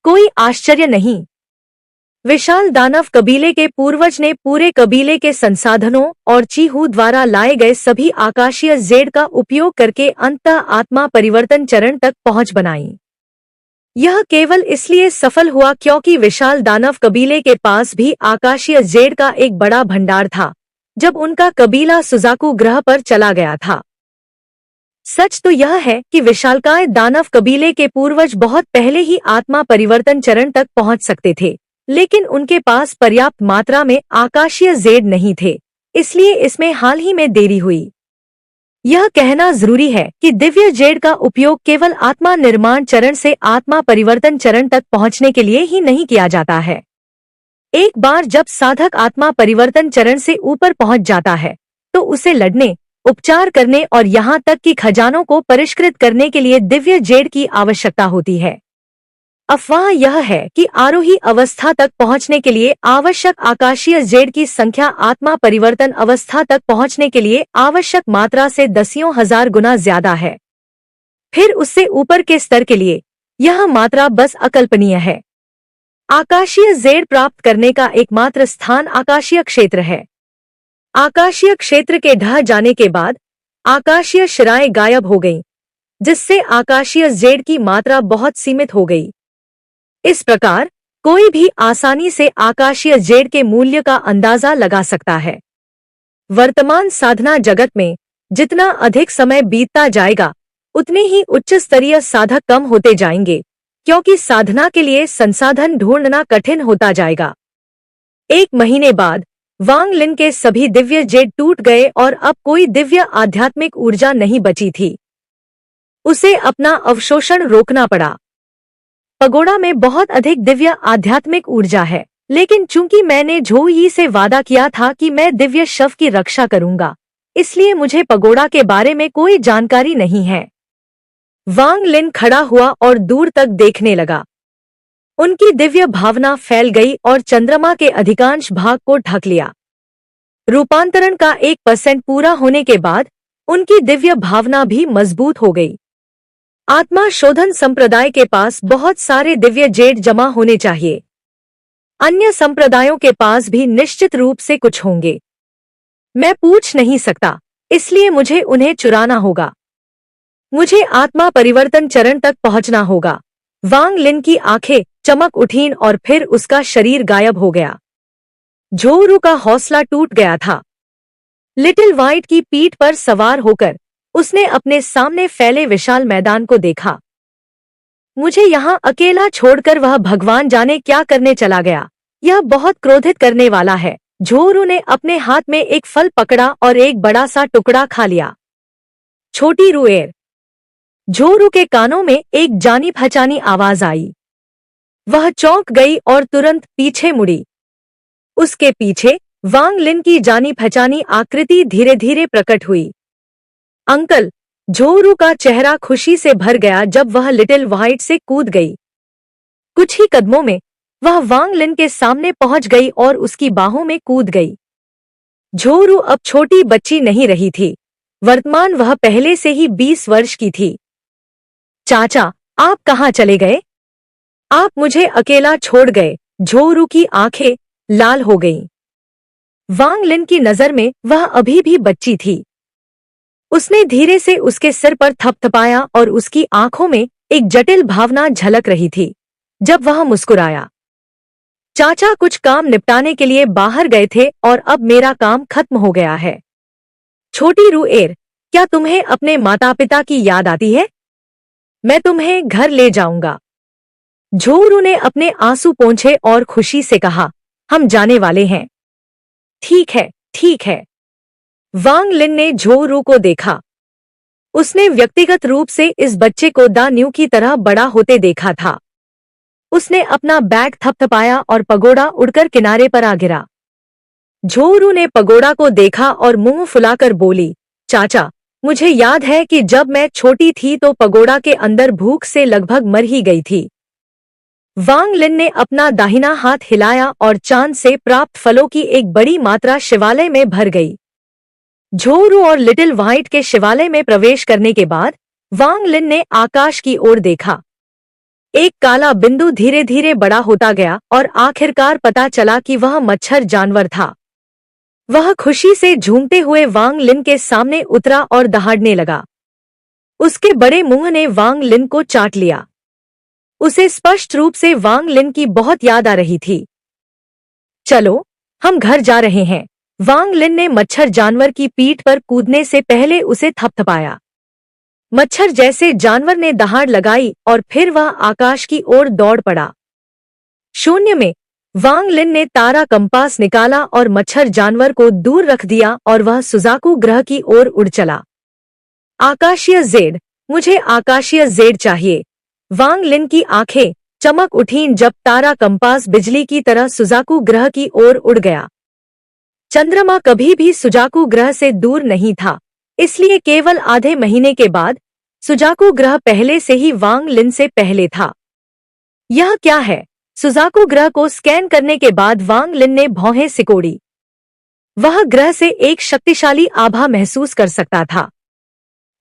कोई आश्चर्य नहीं। विशाल दानव कबीले के पूर्वज ने पूरे कबीले के संसाधनों और चीहू द्वारा लाए गए सभी आकाशीय जेड का उपयोग करके अंततः आत्मा परिवर्तन चरण तक पहुंच बनाई। यह केवल इसलिए सफल हुआ क्योंकि विशाल दानव कबीले के पास भी आकाशीय जेड का एक बड़ा भंडार था जब उनका कबीला सुजाकू ग्रह पर चला गया था। सच तो यह है कि विशालकाय दानव कबीले के पूर्वज बहुत पहले ही आत्मा परिवर्तन चरण तक पहुंच सकते थे, लेकिन उनके पास पर्याप्त मात्रा में आकाशीय जेड नहीं थे, इसलिए इसमें हाल ही में देरी हुई। यह कहना जरूरी है कि दिव्य जेड का उपयोग केवल आत्मा निर्माण चरण से आत्मा परिवर्तन चरण तक पहुंचने के लिए ही नहीं किया जाता है। एक बार जब साधक आत्मा परिवर्तन चरण से ऊपर पहुंच जाता है तो उसे लड़ने, उपचार करने और यहाँ तक कि खजानों को परिष्कृत करने के लिए दिव्य जेड की आवश्यकता होती है। अफवाह यह है कि आरोही अवस्था तक पहुंचने के लिए आवश्यक आकाशीय जेड की संख्या आत्मा परिवर्तन अवस्था तक पहुंचने के लिए आवश्यक मात्रा से दसियों हजार गुना ज्यादा है। फिर उससे ऊपर के स्तर के लिए यह मात्रा बस अकल्पनीय है। आकाशीय जेड प्राप्त करने का एकमात्र स्थान आकाशीय क्षेत्र है। आकाशीय क्षेत्र के ढह जाने के बाद आकाशीय शिराएं गायब हो गईं, जिससे आकाशीय जेड की मात्रा बहुत सीमित हो गई। इस प्रकार कोई भी आसानी से आकाशीय जेड के मूल्य का अंदाजा लगा सकता है। वर्तमान साधना जगत में जितना अधिक समय बीतता जाएगा उतने ही उच्च स्तरीय साधक कम होते जाएंगे, क्योंकि साधना के लिए संसाधन ढूंढना कठिन होता जाएगा। 1 महीने बाद वांग लिन के सभी दिव्य जेड टूट गए और अब कोई दिव्य आध्यात्मिक ऊर्जा नहीं बची थी। उसे अपना अवशोषण रोकना पड़ा। पगोड़ा में बहुत अधिक दिव्य आध्यात्मिक ऊर्जा है, लेकिन चूंकि मैंने झोई से वादा किया था कि मैं दिव्य शव की रक्षा करूंगा, इसलिए मुझे पगोड़ा के बारे में कोई जानकारी नहीं है। वांग लिन खड़ा हुआ और दूर तक देखने लगा। उनकी दिव्य भावना फैल गई और चंद्रमा के अधिकांश भाग को ढक लिया। रूपांतरण का 1% पूरा होने के बाद उनकी दिव्य भावना भी मजबूत हो गई। आत्मा शोधन संप्रदाय के पास बहुत सारे दिव्य जेड जमा होने चाहिए। अन्य संप्रदायों के पास भी निश्चित रूप से कुछ होंगे। मैं पूछ नहीं सकता, इसलिए मुझे उन्हें चुराना होगा। मुझे आत्मा परिवर्तन चरण तक पहुंचना होगा। वांग लिन की आंखें चमक उठीं और फिर उसका शरीर गायब हो गया। झोरू का हौसला टूट गया था। लिटिल व्हाइट की पीठ पर सवार होकर उसने अपने सामने फैले विशाल मैदान को देखा। मुझे यहाँ अकेला छोड़कर वह भगवान जाने क्या करने चला गया। यह बहुत क्रोधित करने वाला है। झोरू ने अपने हाथ में एक फल पकड़ा और एक बड़ा सा टुकड़ा खा लिया। छोटी रुएर। झोरू के कानों में एक जानी पहचानी आवाज आई। वह चौंक गई और तुरंत पीछे मुड़ी। उसके पीछे वांग लिन की जानी पहचानी आकृति धीरे धीरे प्रकट हुई। अंकल! झोरू का चेहरा खुशी से भर गया जब वह लिटिल व्हाइट से कूद गई। कुछ ही कदमों में वह वांग लिन के सामने पहुंच गई और उसकी बाहों में कूद गई। झोरू अब छोटी बच्ची नहीं रही थी। वर्तमान वह पहले से ही 20 वर्ष की थी। चाचा, आप कहाँ चले गए? आप मुझे अकेला छोड़ गए। झोरू की आंखें लाल हो गईं। वांग लिन की नजर में वह अभी भी बच्ची थी। उसने धीरे से उसके सिर पर थपथपाया और उसकी आंखों में एक जटिल भावना झलक रही थी। जब वह मुस्कुराया, चाचा कुछ काम निपटाने के लिए बाहर गए थे और अब मेरा काम खत्म हो गया है। छोटी रुएर, क्या तुम्हें अपने माता पिता की याद आती है? मैं तुम्हें घर ले जाऊंगा। झोरू ने अपने आंसू पोंछे और खुशी से कहा, हम जाने वाले हैं। ठीक है, ठीक है। वांग लिन ने झोरू को देखा। उसने व्यक्तिगत रूप से इस बच्चे को दा न्यू की तरह बड़ा होते देखा था। उसने अपना बैग थपथपाया और पगोड़ा उड़कर किनारे पर आ गिरा। झोरू ने पगोड़ा को देखा और मुंह फुलाकर बोली, चाचा, मुझे याद है कि जब मैं छोटी थी तो पगोड़ा के अंदर भूख से लगभग मर ही गई थी। वांग लिन ने अपना दाहिना हाथ हिलाया और चांद से प्राप्त फलों की एक बड़ी मात्रा शिवालय में भर गई। झोरू और लिटिल व्हाइट के शिवालय में प्रवेश करने के बाद वांग लिन ने आकाश की ओर देखा। एक काला बिंदु धीरे धीरे बड़ा होता गया और आखिरकार पता चला कि वह मच्छर जानवर था। वह खुशी से झूमते हुए वांग लिन के सामने उतरा और दहाड़ने लगा। उसके बड़े मुंह ने वांग लिन को चाट लिया। उसे स्पष्ट रूप से वांग लिन की बहुत याद आ रही थी। चलो, हम घर जा रहे हैं। वांग लिन ने मच्छर जानवर की पीठ पर कूदने से पहले उसे थपथपाया। मच्छर जैसे जानवर ने दहाड़ लगाई और फिर वह आकाश की ओर दौड़ पड़ा। शून्य में वांग लिन ने तारा कंपास निकाला और मच्छर जानवर को दूर रख दिया और वह सुजाकू ग्रह की ओर उड़ चला। आकाशीय जेड, मुझे आकाशीय जेड चाहिए। वांग लिन की आंखें चमक उठीं जब तारा कंपास बिजली की तरह सुजाकू ग्रह की ओर उड़ गया। चंद्रमा कभी भी सुजाकू ग्रह से दूर नहीं था, इसलिए केवल आधे महीने के बाद सुजाकू ग्रह पहले से ही वांग लिन से पहले था। यह क्या है? सुजाकू ग्रह को स्कैन करने के बाद वांग लिन ने भौहें सिकोड़ी। वह ग्रह से एक शक्तिशाली आभा महसूस कर सकता था।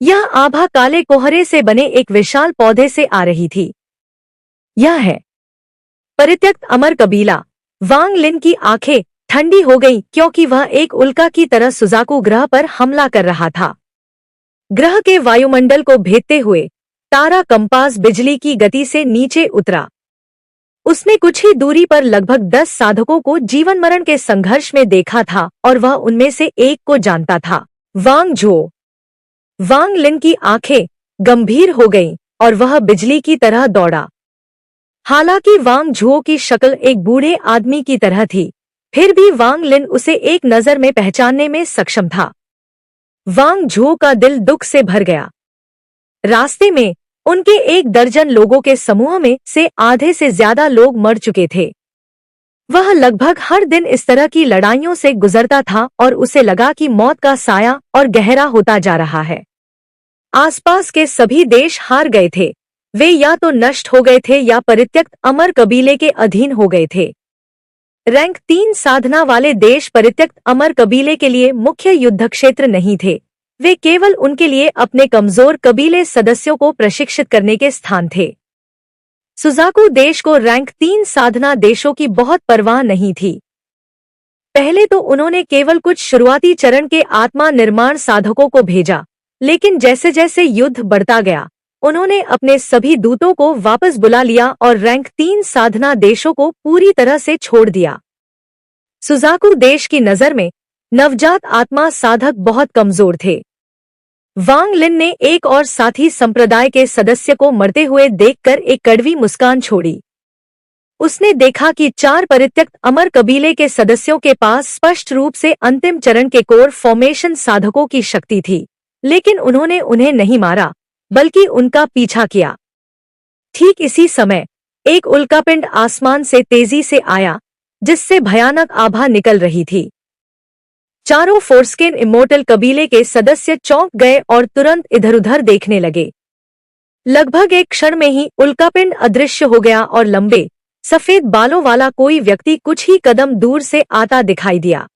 यह आभा काले कोहरे से बने एक विशाल पौधे से आ रही थी। यह है परित्यक्त अमर कबीला। वांग लिन की आंखें ठंडी हो गईं क्योंकि वह एक उल्का की तरह सुजाकू ग्रह पर हमला कर रहा था। ग्रह के वायुमंडल को भेदते हुए तारा कंपास बिजली की गति से नीचे उतरा। उसने कुछ ही दूरी पर लगभग 10 साधकों को जीवन मरण के संघर्ष में देखा था और वह उनमें से एक को जानता था, वांग झो। वांग लिन की आंखें गंभीर हो गईं और वह बिजली की तरह दौड़ा। हालांकि वांग झो की शक्ल एक बूढ़े आदमी की तरह थी, फिर भी वांग लिन उसे एक नजर में पहचानने में सक्षम था। वांग झो का दिल दुख से भर गया। रास्ते में उनके 1 दर्जन लोगों के समूह में से आधे से ज्यादा लोग मर चुके थे। वह लगभग हर दिन इस तरह की लड़ाइयों से गुजरता था और उसे लगा कि मौत का साया और गहरा होता जा रहा है। आसपास के सभी देश हार गए थे। वे या तो नष्ट हो गए थे या परित्यक्त अमर कबीले के अधीन हो गए थे। रैंक 3 साधना वाले देश परित्यक्त अमर कबीले के लिए मुख्य युद्ध क्षेत्र नहीं थे। वे केवल उनके लिए अपने कमजोर कबीले सदस्यों को प्रशिक्षित करने के स्थान थे। सुजाकू देश को रैंक 3 साधना देशों की बहुत परवाह नहीं थी। पहले तो उन्होंने केवल कुछ शुरुआती चरण के आत्मा निर्माण साधकों को भेजा, लेकिन जैसे जैसे युद्ध बढ़ता गया, उन्होंने अपने सभी दूतों को वापस बुला लिया और रैंक 3 साधना देशों को पूरी तरह से छोड़ दिया। सुजाकू देश की नजर में नवजात आत्मा साधक बहुत कमजोर थे। वांग लिन ने एक और साथी संप्रदाय के सदस्य को मरते हुए देखकर एक कड़वी मुस्कान छोड़ी। उसने देखा कि 4 परित्यक्त अमर कबीले के सदस्यों के पास स्पष्ट रूप से अंतिम चरण के कोर फॉर्मेशन साधकों की शक्ति थी, लेकिन उन्होंने उन्हें नहीं मारा, बल्कि उनका पीछा किया। ठीक इसी समय एक उल्कापिंड आसमान से तेजी से आया, जिससे भयानक आभा निकल रही थी। चारों फोर्स्केन इमोर्टल कबीले के सदस्य चौंक गए और तुरंत इधर-उधर देखने लगे। लगभग एक क्षण में ही उल्कापिंड अदृश्य हो गया और लंबे सफेद बालों वाला कोई व्यक्ति कुछ ही कदम दूर से आता दिखाई दिया।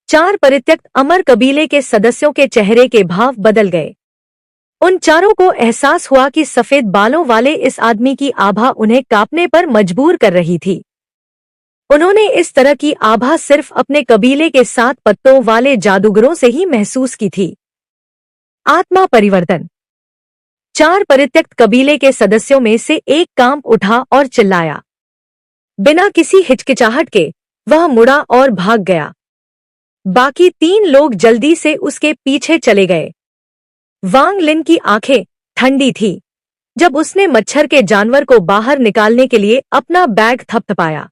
4 परित्यक्त अमर कबीले के सदस्यों के चेहरे के भाव बदल गए। उन चारों को एहसास हुआ कि सफेद बालों वाले इस आदमी की आभा उन्हें कांपने पर मजबूर कर रही थी। उन्होंने इस तरह की आभा सिर्फ अपने कबीले के 7 पत्तों वाले जादूगरों से ही महसूस की थी। आत्मा परिवर्तन। 4 परित्यक्त कबीले के सदस्यों में से एक कांप उठा और चिल्लाया। बिना किसी हिचकिचाहट के वह मुड़ा और भाग गया। बाकी 3 लोग जल्दी से उसके पीछे चले गए। वांग लिन की आंखें ठंडी थी जब उसने मच्छर के जानवर को बाहर निकालने के लिए अपना बैग थपथपाया।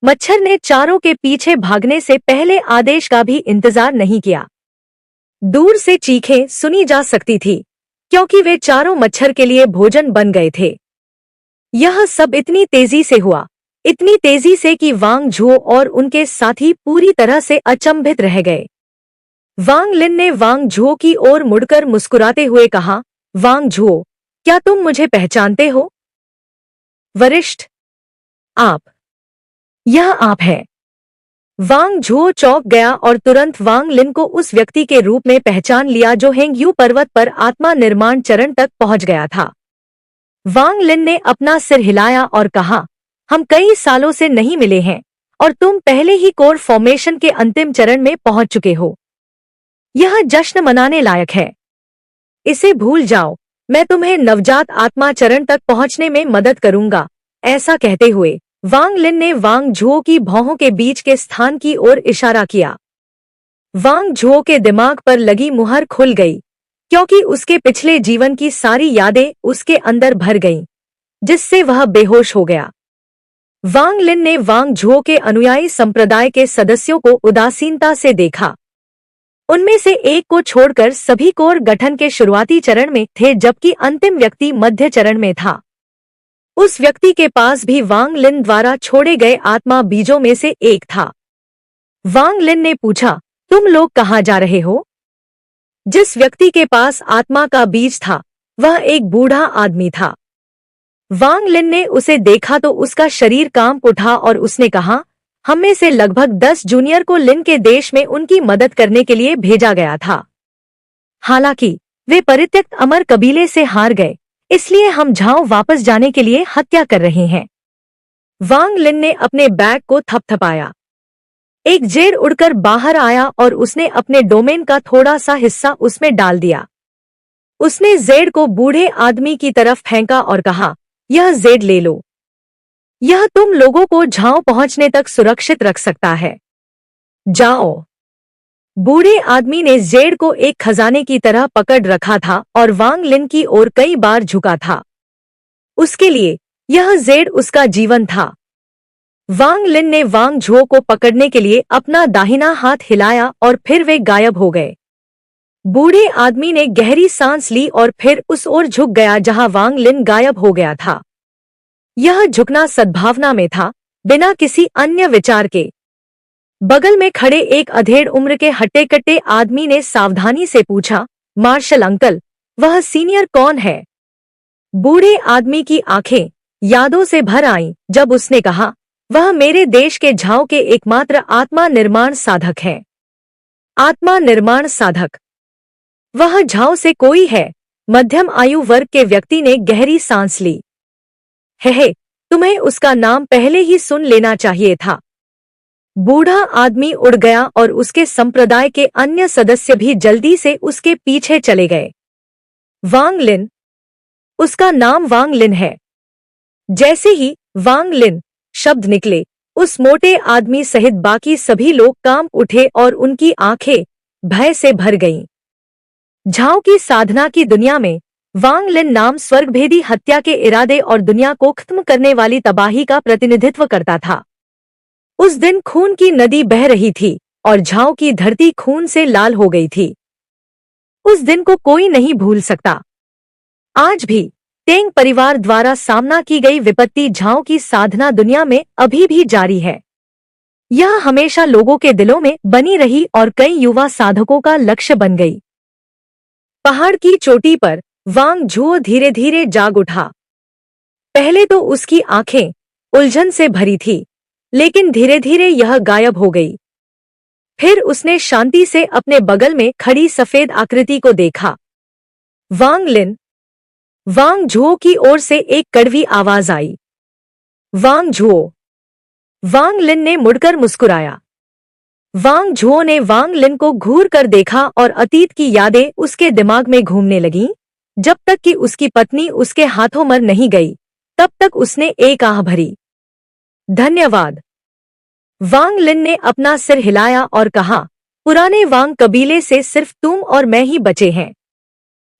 मच्छर ने चारों के पीछे भागने से पहले आदेश का भी इंतजार नहीं किया। दूर से चीखें सुनी जा सकती थी, क्योंकि वे चारों मच्छर के लिए भोजन बन गए थे। यह सब इतनी तेजी से हुआ, इतनी तेजी से कि वांग झुओ और उनके साथी पूरी तरह से अचंभित रह गए। वांग लिन ने वांग झुओ की ओर मुड़कर मुस्कुराते हुए कहा, वांग झुओ, क्या तुम मुझे पहचानते हो? वरिष्ठ, आप। यह आप है। वांग झुओ चौंक गया और तुरंत वांग लिन को उस व्यक्ति के रूप में पहचान लिया जो हेंगयू पर्वत पर आत्मा निर्माण चरण तक पहुंच गया था। वांग लिन ने अपना सिर हिलाया और कहा, हम कई सालों से नहीं मिले हैं और तुम पहले ही कोर फॉर्मेशन के अंतिम चरण में पहुंच चुके हो। यह जश्न मनाने लायक है। इसे भूल जाओ, मैं तुम्हें नवजात आत्मा चरण तक पहुंचने में मदद करूंगा। ऐसा कहते हुए वांग लिन ने वांग झुओ की भौहों के बीच के स्थान की ओर इशारा किया। वांग झुओ के दिमाग पर लगी मुहर खुल गई, क्योंकि उसके पिछले जीवन की सारी यादें उसके अंदर भर गईं, जिससे वह बेहोश हो गया। वांग लिन ने वांग झुओ के अनुयायी संप्रदाय के सदस्यों को उदासीनता से देखा। उनमें से एक को छोड़कर सभी कोर गठन के शुरुआती चरण में थे, जबकि अंतिम व्यक्ति मध्य चरण में था। उस व्यक्ति के पास भी वांग लिन द्वारा छोड़े गए आत्मा बीजों में से एक था। वांग लिन ने पूछा, तुम लोग कहाँ जा रहे हो? जिस व्यक्ति के पास आत्मा का बीज था वह एक बूढ़ा आदमी था। वांग लिन ने उसे देखा तो उसका शरीर कांप उठा और उसने कहा, हम में से लगभग 10 जूनियर को लिन के देश में उनकी मदद करने के लिए भेजा गया था। हालांकि वे परित्यक्त अमर कबीले से हार गए, इसलिए हम झाओ वापस जाने के लिए हत्या कर रहे हैं। वांग लिन ने अपने बैग को थपथपाया। एक जेड उड़कर बाहर आया और उसने अपने डोमेन का थोड़ा सा हिस्सा उसमें डाल दिया। उसने जेड को बूढ़े आदमी की तरफ फेंका और कहा, यह जेड ले लो। यह तुम लोगों को झाओ पहुंचने तक सुरक्षित रख सकता है। जाओ। बूढ़े आदमी ने जेड को एक खजाने की तरह पकड़ रखा था और वांग लिन की ओर कई बार झुका था। उसके लिए यह जेड उसका जीवन था। वांग लिन ने वांग झुओ को पकड़ने के लिए अपना दाहिना हाथ हिलाया और फिर वे गायब हो गए। बूढ़े आदमी ने गहरी सांस ली और फिर उस ओर झुक गया जहां वांग लिन गायब हो गया था। यह झुकना सद्भावना में था, बिना किसी अन्य विचार के। बगल में खड़े एक अधेड़ उम्र के हट्टे कट्टे आदमी ने सावधानी से पूछा, मार्शल अंकल, वह सीनियर कौन है? बूढ़े आदमी की आंखें यादों से भर आईं जब उसने कहा, वह मेरे देश के झाओ के एकमात्र आत्मा निर्माण साधक हैं। आत्मा निर्माण साधक? वह झाओ से कोई है? मध्यम आयु वर्ग के व्यक्ति ने गहरी सांस ली। हे, तुम्हें उसका नाम पहले ही सुन लेना चाहिए था। बूढ़ा आदमी उड़ गया और उसके संप्रदाय के अन्य सदस्य भी जल्दी से उसके पीछे चले गए। वांग लिन, उसका नाम वांग लिन है। जैसे ही वांग लिन शब्द निकले, उस मोटे आदमी सहित बाकी सभी लोग कांप उठे और उनकी आंखें भय से भर गईं। झाओ की साधना की दुनिया में वांग लिन नाम स्वर्गभेदी हत्या के इरादे और दुनिया को खत्म करने वाली तबाही का प्रतिनिधित्व करता था। उस दिन खून की नदी बह रही थी और झाओ की धरती खून से लाल हो गई थी। उस दिन को कोई नहीं भूल सकता। आज भी तेंग परिवार द्वारा सामना की गई विपत्ति झाओ की साधना दुनिया में अभी भी जारी है। यह हमेशा लोगों के दिलों में बनी रही और कई युवा साधकों का लक्ष्य बन गई। पहाड़ की चोटी पर वांग झुओ धीरे धीरे जाग उठा। पहले तो उसकी आंखें उलझन से भरी थी, लेकिन धीरे धीरे यह गायब हो गई। फिर उसने शांति से अपने बगल में खड़ी सफेद आकृति को देखा। वांग लिन। वांग झुओ की ओर से एक कड़वी आवाज आई, वांग झुओ। वांग लिन ने मुड़कर मुस्कुराया। वांग झुओ ने वांग लिन को घूर कर देखा और अतीत की यादें उसके दिमाग में घूमने लगीं। जब तक कि उसकी पत्नी उसके हाथों मर नहीं गई, तब तक उसने एक आह भरी। धन्यवाद। वांग लिन ने अपना सिर हिलाया और कहा, पुराने वांग कबीले से सिर्फ तुम और मैं ही बचे हैं।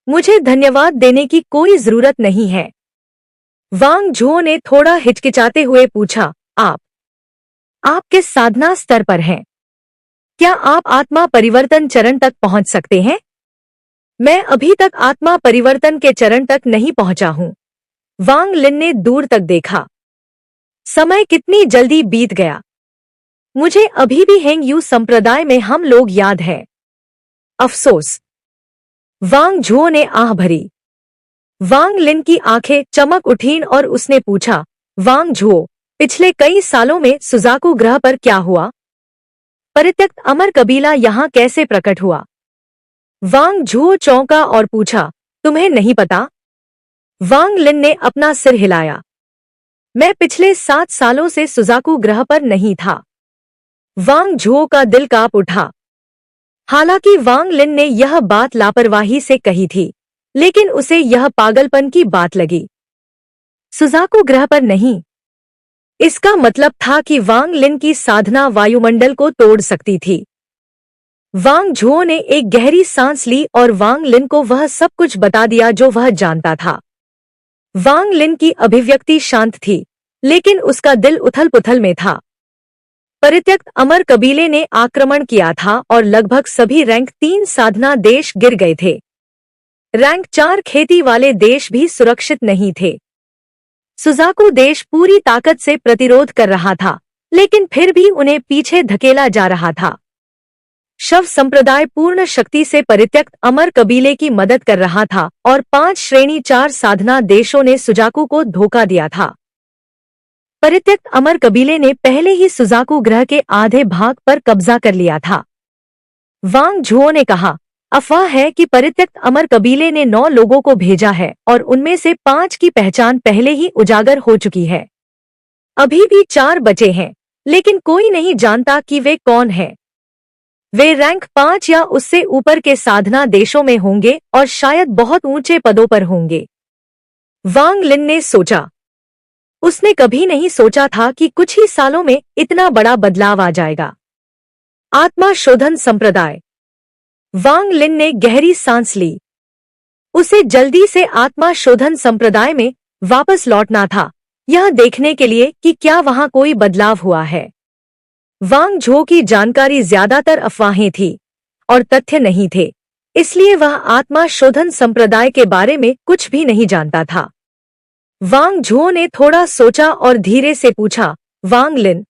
मुझे धन्यवाद देने की कोई जरूरत नहीं है। वांग झुओ ने थोड़ा हिचकिचाते हुए पूछा, आप किस साधना स्तर पर हैं? क्या आप आत्मा परिवर्तन चरण तक पहुंच सकते हैं? मैं अभी तक आत्मा परिवर्तन के चरण तक नहीं पहुंचा हूं। वांग लिन ने दूर तक देखा। समय कितनी जल्दी बीत गया। मुझे अभी भी हेंग यू संप्रदाय में हम लोग याद है। अफसोस। वांग झुओ ने आह भरी। वांग लिन की आंखें चमक उठीं और उसने पूछा, वांग झुओ, पिछले कई सालों में सुजाकू ग्रह पर क्या हुआ? परित्यक्त अमर कबीला यहाँ कैसे प्रकट हुआ? वांग झुओ चौंका और पूछा, तुम्हें नहीं पता? वांग लिन ने अपना सिर हिलाया। मैं पिछले 7 सालों से सुजाकू ग्रह पर नहीं था। वांग झुओ का दिल कांप उठा। हालांकि वांग लिन ने यह बात लापरवाही से कही थी, लेकिन उसे यह पागलपन की बात लगी। सुजाकू ग्रह पर नहीं। इसका मतलब था कि वांग लिन की साधना वायुमंडल को तोड़ सकती थी। वांग झुओ ने एक गहरी सांस ली और वांग लिन को वह सब कुछ बता दिया जो वह जानता था। वांग लिन की अभिव्यक्ति शांत थी, लेकिन उसका दिल उथल-पुथल में था। परित्यक्त अमर कबीले ने आक्रमण किया था और लगभग सभी रैंक 3 साधना देश गिर गए थे। रैंक 4 खेती वाले देश भी सुरक्षित नहीं थे। सुजाकू देश पूरी ताकत से प्रतिरोध कर रहा था, लेकिन फिर भी उन्हें पीछे धकेला जा रहा था। शव संप्रदाय पूर्ण शक्ति से परित्यक्त अमर कबीले की मदद कर रहा था और 5 श्रेणी 4 साधना देशों ने सुजाकू को धोखा दिया था। परित्यक्त अमर कबीले ने पहले ही सुजाकू ग्रह के आधे भाग पर कब्जा कर लिया था। वांग झुओ ने कहा, अफवाह है कि परित्यक्त अमर कबीले ने 9 लोगों को भेजा है और उनमें से 5 की पहचान पहले ही उजागर हो चुकी है। अभी भी 4 बचे हैं, लेकिन कोई नहीं जानता कि वे कौन हैं। वे रैंक 5 या उससे ऊपर के साधना देशों में होंगे और शायद बहुत ऊंचे पदों पर होंगे। वांग लिन ने सोचा। उसने कभी नहीं सोचा था कि कुछ ही सालों में इतना बड़ा बदलाव आ जाएगा। आत्मा शोधन संप्रदाय। वांग लिन ने गहरी सांस ली। उसे जल्दी से आत्मा शोधन संप्रदाय में वापस लौटना था, यह देखने के लिए कि क्या वहां कोई बदलाव हुआ है। वांग झुओ की जानकारी ज्यादातर अफवाहें थी और तथ्य नहीं थे, इसलिए वह आत्मा शोधन संप्रदाय के बारे में कुछ भी नहीं जानता था। वांग झुओ ने थोड़ा सोचा और धीरे से पूछा, वांगलिन,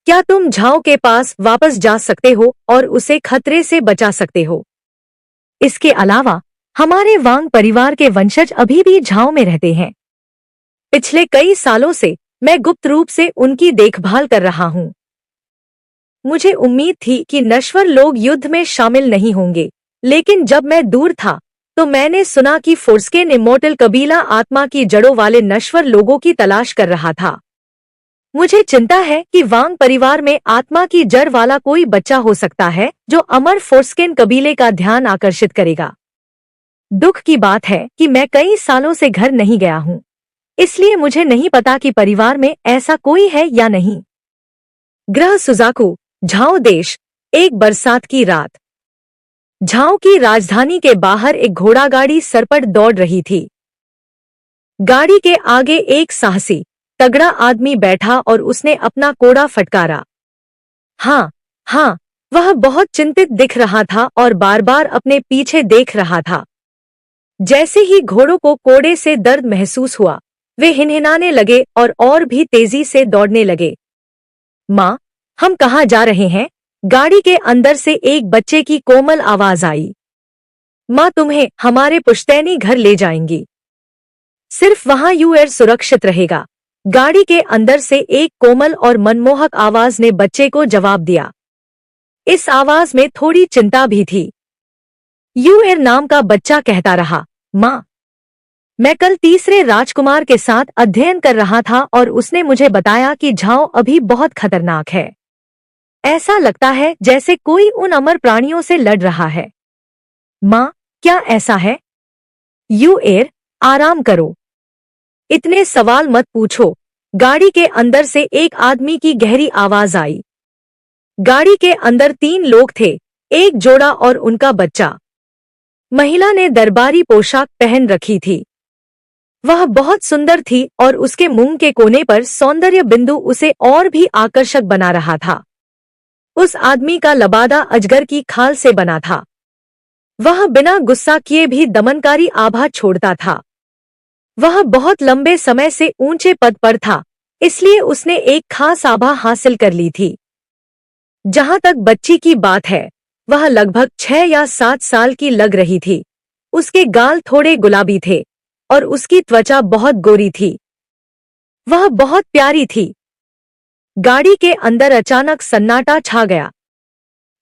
क्या तुम झाओ के पास वापस जा सकते हो और उसे खतरे से बचा सकते हो? इसके अलावा हमारे वांग परिवार के वंशज अभी भी झाओ में रहते हैं। पिछले कई सालों से मैं गुप्त रूप से उनकी देखभाल कर रहा हूँ। मुझे उम्मीद थी कि नश्वर लोग युद्ध में शामिल नहीं होंगे, लेकिन जब मैं दूर था तो मैंने सुना कि फोर्स्केन इमोर्टल कबीला आत्मा की जड़ों वाले नश्वर लोगों की तलाश कर रहा था। मुझे चिंता है कि वांग परिवार में आत्मा की जड़ वाला कोई बच्चा हो सकता है जो अमर फोर्स्केन कबीले का ध्यान आकर्षित करेगा। दुख की बात है कि मैं कई सालों से घर नहीं गया हूँ, इसलिए मुझे नहीं पता कि परिवार में ऐसा कोई है या नहीं। ग्रह सुजाकू, झाओ देश, एक बरसात की रात। झाओ की राजधानी के बाहर एक घोड़ागाड़ी सरपट दौड़ रही थी। गाड़ी के आगे एक साहसी तगड़ा आदमी बैठा और उसने अपना कोड़ा फटकारा। हाँ, वह बहुत चिंतित दिख रहा था और बार बार अपने पीछे देख रहा था। जैसे ही घोड़ों को कोड़े से दर्द महसूस हुआ, वे हिनहिनाने लगे और भी तेजी से दौड़ने लगे। माँ, हम कहाँ जा रहे हैं? गाड़ी के अंदर से एक बच्चे की कोमल आवाज आई। माँ तुम्हें हमारे पुश्तैनी घर ले जाएंगी। सिर्फ वहां यूएर सुरक्षित रहेगा। गाड़ी के अंदर से एक कोमल और मनमोहक आवाज ने बच्चे को जवाब दिया। इस आवाज में थोड़ी चिंता भी थी। यूएर नाम का बच्चा कहता रहा, माँ, मैं कल तीसरे राजकुमार के साथ अध्ययन कर रहा था और उसने मुझे बताया कि झाओ अभी बहुत खतरनाक है। ऐसा लगता है जैसे कोई उन अमर प्राणियों से लड़ रहा है। माँ, क्या ऐसा है? यूएर, आराम करो। इतने सवाल मत पूछो। गाड़ी के अंदर से एक आदमी की गहरी आवाज आई। गाड़ी के अंदर 3 लोग थे, एक जोड़ा और उनका बच्चा। महिला ने दरबारी पोशाक पहन रखी थी। वह बहुत सुंदर थी और उसके मुंह के कोने पर सौंदर्य बिंदु उसे और भी आकर्षक बना रहा था। उस आदमी का लबादा अजगर की खाल से बना था। वह बिना गुस्सा किए भी दमनकारी आभा छोड़ता था। वह बहुत लंबे समय से ऊंचे पद पर था, इसलिए उसने एक खास आभा हासिल कर ली थी। जहां तक बच्ची की बात है, वह लगभग 6 या 7 साल की लग रही थी। उसके गाल थोड़े गुलाबी थे और उसकी त्वचा बहुत गोरी थी। वह बहुत प्यारी थी। गाड़ी के अंदर अचानक सन्नाटा छा गया।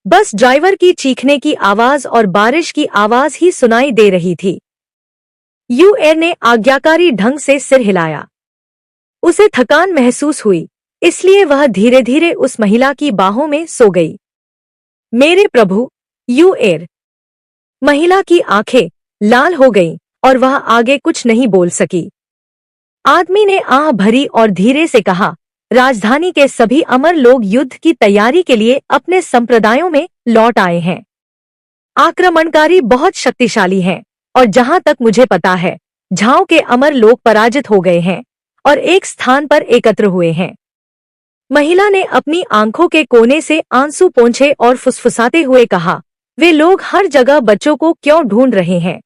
बस ड्राइवर की चीखने की आवाज और बारिश की आवाज ही सुनाई दे रही थी। यूएर ने आज्ञाकारी ढंग से सिर हिलाया। उसे थकान महसूस हुई, इसलिए वह धीरे धीरे उस महिला की बाहों में सो गई। मेरे प्रभु, यूएर। महिला की आंखें लाल हो गईं और वह आगे कुछ नहीं बोल सकी। आदमी ने आह भरी और धीरे से कहा, राजधानी के सभी अमर लोग युद्ध की तैयारी के लिए अपने संप्रदायों में लौट आए हैं। आक्रमणकारी बहुत शक्तिशाली हैं और जहां तक मुझे पता है, झाओ के अमर लोग पराजित हो गए हैं और एक स्थान पर एकत्र हुए हैं। महिला ने अपनी आंखों के कोने से आंसू पोंछे और फुसफुसाते हुए कहा, वे लोग हर जगह बच्चों को क्यों ढूंढ रहे हैं?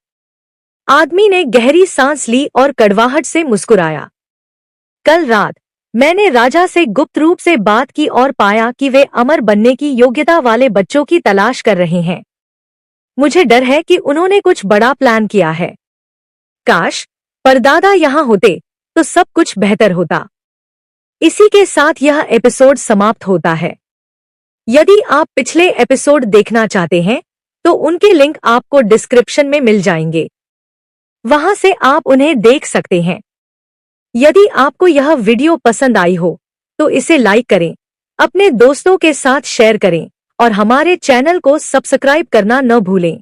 आदमी ने गहरी सांस ली और कड़वाहट से मुस्कुराया। कल रात मैंने राजा से गुप्त रूप से बात की और पाया कि वे अमर बनने की योग्यता वाले बच्चों की तलाश कर रहे हैं। मुझे डर है कि उन्होंने कुछ बड़ा प्लान किया है। काश परदादा यहाँ होते तो सब कुछ बेहतर होता। इसी के साथ यह एपिसोड समाप्त होता है। यदि आप पिछले एपिसोड देखना चाहते हैं तो उनके लिंक आपको डिस्क्रिप्शन में मिल जाएंगे, वहां से आप उन्हें देख सकते हैं। यदि आपको यह वीडियो पसंद आई हो तो इसे लाइक करें, अपने दोस्तों के साथ शेयर करें और हमारे चैनल को सब्सक्राइब करना न भूलें।